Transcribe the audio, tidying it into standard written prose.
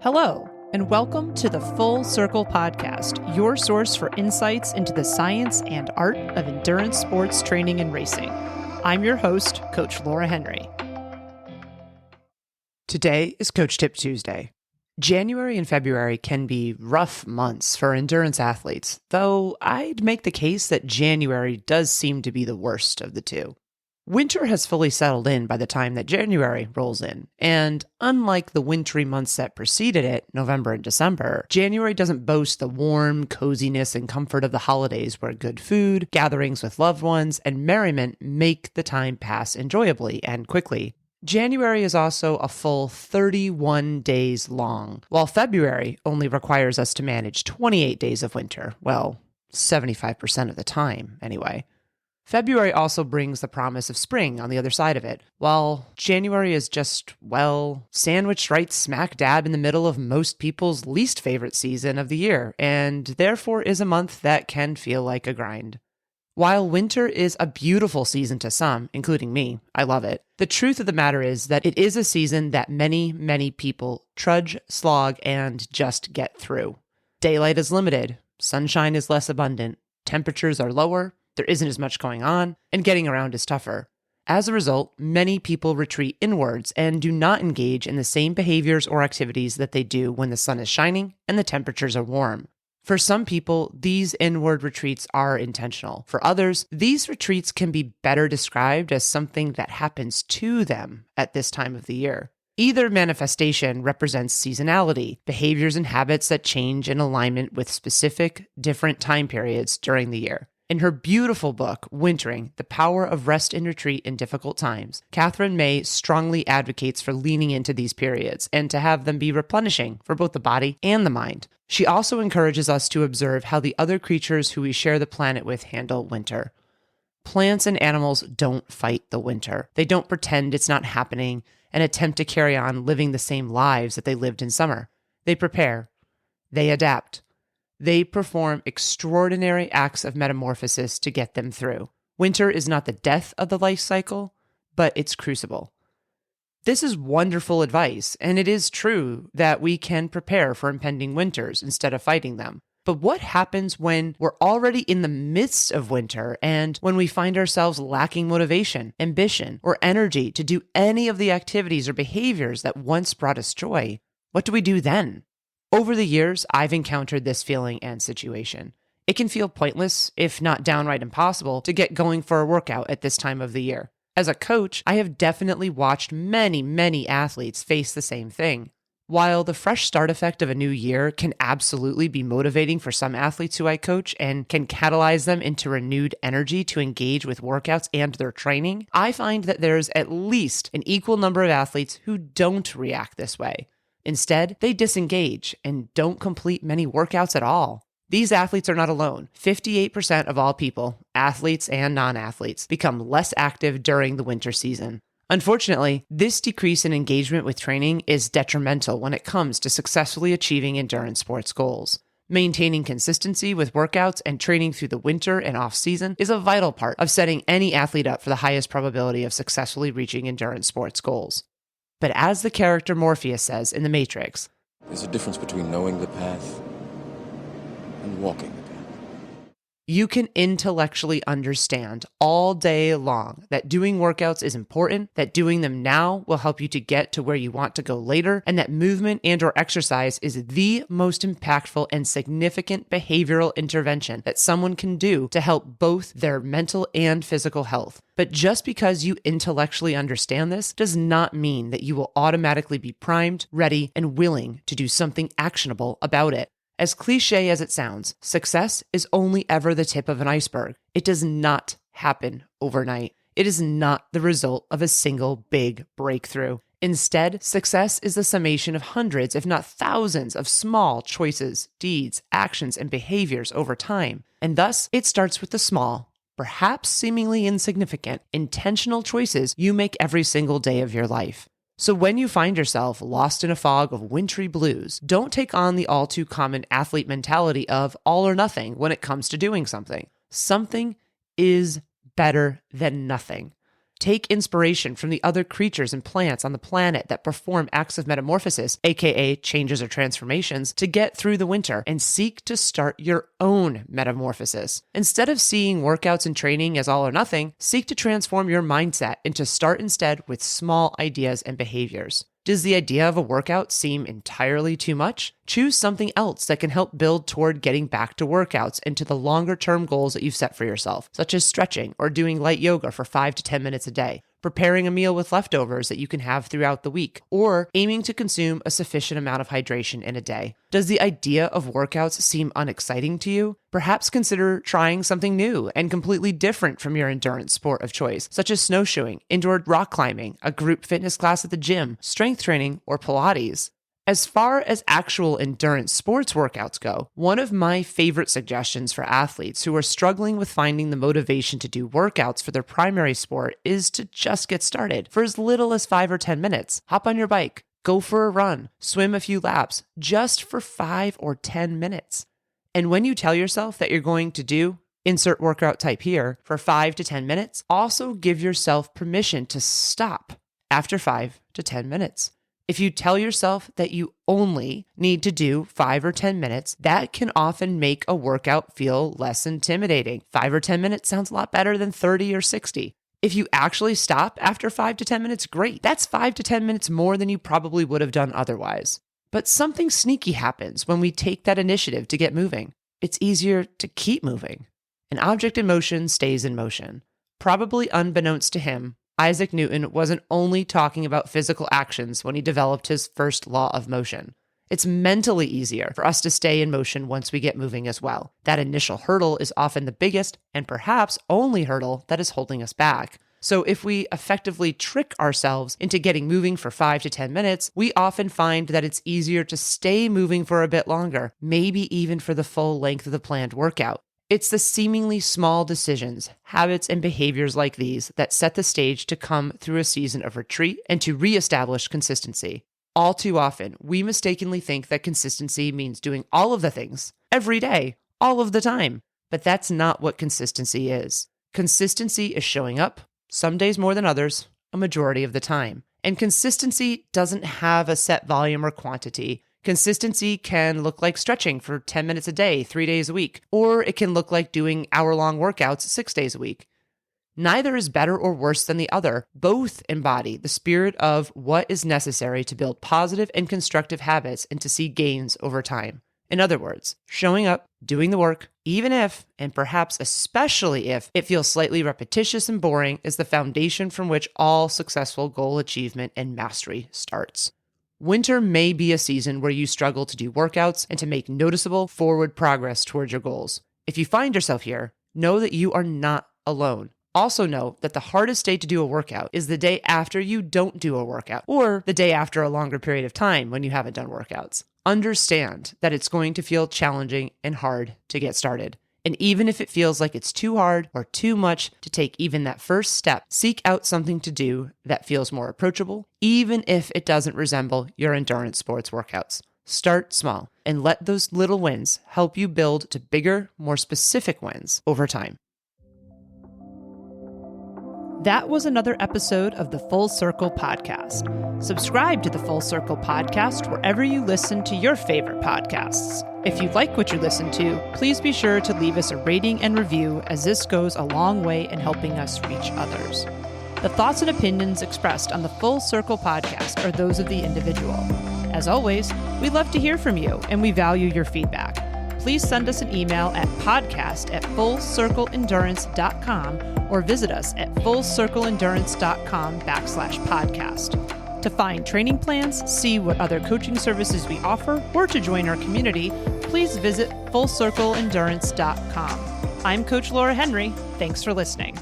Hello, and welcome to the Full Circle Podcast, your source for insights into the science and art of endurance sports training and racing. I'm your host, Coach Laura Henry. Today is Coach Tip Tuesday. January and February can be rough months for endurance athletes, though I'd make the case that January does seem to be the worst of the two. Winter has fully settled in by the time that January rolls in, and unlike the wintry months that preceded it, November and December, January doesn't boast the warm coziness and comfort of the holidays where good food, gatherings with loved ones, and merriment make the time pass enjoyably and quickly. January is also a full 31 days long, while February only requires us to manage 28 days of winter, well, 75% of the time, anyway. February also brings the promise of spring on the other side of it, while January is just, well, sandwiched right smack dab in the middle of most people's least favorite season of the year, and therefore is a month that can feel like a grind. While winter is a beautiful season to some, including me, I love it, the truth of the matter is that it is a season that many people trudge, slog, and just get through. Daylight is limited, sunshine is less abundant, temperatures are lower, there isn't as much going on, and getting around is tougher. As a result, many people retreat inwards and do not engage in the same behaviors or activities that they do when the sun is shining and the temperatures are warm. For some people, these inward retreats are intentional. For others, these retreats can be better described as something that happens to them at this time of the year. Either manifestation represents seasonality, behaviors and habits that change in alignment with specific, different time periods during the year. In her beautiful book, Wintering, The Power of Rest and Retreat in Difficult Times, Catherine May strongly advocates for leaning into these periods and to have them be replenishing for both the body and the mind. She also encourages us to observe how the other creatures who we share the planet with handle winter. Plants and animals don't fight the winter. They don't pretend it's not happening and attempt to carry on living the same lives that they lived in summer. They prepare. They adapt. They perform extraordinary acts of metamorphosis to get them through. Winter is not the death of the life cycle, but its crucible. This is wonderful advice, and it is true that we can prepare for impending winters instead of fighting them. But what happens when we're already in the midst of winter and when we find ourselves lacking motivation, ambition, or energy to do any of the activities or behaviors that once brought us joy? What do we do then? Over the years, I've encountered this feeling and situation. It can feel pointless, if not downright impossible, to get going for a workout at this time of the year. As a coach, I have definitely watched many athletes face the same thing. While the fresh start effect of a new year can absolutely be motivating for some athletes who I coach and can catalyze them into renewed energy to engage with workouts and their training, I find that there's at least an equal number of athletes who don't react this way. Instead, they disengage and don't complete many workouts at all. These athletes are not alone. 58% of all people, athletes and non-athletes, become less active during the winter season. Unfortunately, this decrease in engagement with training is detrimental when it comes to successfully achieving endurance sports goals. Maintaining consistency with workouts and training through the winter and off-season is a vital part of setting any athlete up for the highest probability of successfully reaching endurance sports goals. But as the character Morpheus says in The Matrix, there's a difference between knowing the path and walking the path. You can intellectually understand all day long that doing workouts is important, that doing them now will help you to get to where you want to go later, and that movement and/or exercise is the most impactful and significant behavioral intervention that someone can do to help both their mental and physical health. But just because you intellectually understand this does not mean that you will automatically be primed, ready, and willing to do something actionable about it. As cliche as it sounds, success is only ever the tip of an iceberg. It does not happen overnight. It is not the result of a single big breakthrough. Instead, success is the summation of hundreds, if not thousands, of small choices, deeds, actions, and behaviors over time. And thus, it starts with the small, perhaps seemingly insignificant, intentional choices you make every single day of your life. So when you find yourself lost in a fog of wintry blues, don't take on the all too common athlete mentality of all or nothing when it comes to doing something. Something is better than nothing. Take inspiration from the other creatures and plants on the planet that perform acts of metamorphosis, aka changes or transformations, to get through the winter, and seek to start your own metamorphosis. Instead of seeing workouts and training as all or nothing, seek to transform your mindset and to start instead with small ideas and behaviors. Does the idea of a workout seem entirely too much? Choose something else that can help build toward getting back to workouts and to the longer-term goals that you've set for yourself, such as stretching or doing light yoga for 5 to 10 minutes a day, preparing a meal with leftovers that you can have throughout the week, or aiming to consume a sufficient amount of hydration in a day. Does the idea of workouts seem unexciting to you? Perhaps consider trying something new and completely different from your endurance sport of choice, such as snowshoeing, indoor rock climbing, a group fitness class at the gym, strength training, or Pilates. As far as actual endurance sports workouts go, one of my favorite suggestions for athletes who are struggling with finding the motivation to do workouts for their primary sport is to just get started. For as little as 5 or 10 minutes, hop on your bike, go for a run, swim a few laps, just for 5 or 10 minutes. And when you tell yourself that you're going to do insert workout type here for 5 to 10 minutes, also give yourself permission to stop after 5 to 10 minutes. If you tell yourself that you only need to do 5 or 10 minutes, that can often make a workout feel less intimidating. 5 or 10 minutes sounds a lot better than 30 or 60. If you actually stop after 5 to 10 minutes, great. That's 5 to 10 minutes more than you probably would have done otherwise. But something sneaky happens when we take that initiative to get moving. It's easier to keep moving. An object in motion stays in motion. Probably unbeknownst to him, Isaac Newton wasn't only talking about physical actions when he developed his first law of motion. It's mentally easier for us to stay in motion once we get moving as well. That initial hurdle is often the biggest and perhaps only hurdle that is holding us back. So if we effectively trick ourselves into getting moving for 5 to 10 minutes, we often find that it's easier to stay moving for a bit longer, maybe even for the full length of the planned workout. It's the seemingly small decisions, habits, and behaviors like these that set the stage to come through a season of retreat and to reestablish consistency. All too often, we mistakenly think that consistency means doing all of the things, every day, all of the time. But that's not what consistency is. Consistency is showing up, some days more than others, a majority of the time. And consistency doesn't have a set volume or quantity. Consistency can look like stretching for 10 minutes a day, 3 days a week, or it can look like doing hour-long workouts 6 days a week. Neither is better or worse than the other. Both embody the spirit of what is necessary to build positive and constructive habits and to see gains over time. In other words, showing up, doing the work, even if, and perhaps especially if, it feels slightly repetitious and boring, is the foundation from which all successful goal achievement and mastery starts. Winter may be a season where you struggle to do workouts and to make noticeable forward progress towards your goals. If you find yourself here, know that you are not alone. Also know that the hardest day to do a workout is the day after you don't do a workout, or the day after a longer period of time when you haven't done workouts. Understand that it's going to feel challenging and hard to get started. And even if it feels like it's too hard or too much to take even that first step, seek out something to do that feels more approachable, even if it doesn't resemble your endurance sports workouts. Start small and let those little wins help you build to bigger, more specific wins over time. That was another episode of the Full Circle Podcast. Subscribe to the Full Circle Podcast wherever you listen to your favorite podcasts. If you like what you listen to, please be sure to leave us a rating and review, as this goes a long way in helping us reach others. The thoughts and opinions expressed on the Full Circle Podcast are those of the individual. As always, we love to hear from you and we value your feedback. Please send us an email at podcast@fullcircleendurance.com or visit us at fullcircleendurance.com/podcast. To find training plans, see what other coaching services we offer, or to join our community, please visit fullcircleendurance.com. I'm Coach Laura Henry. Thanks for listening.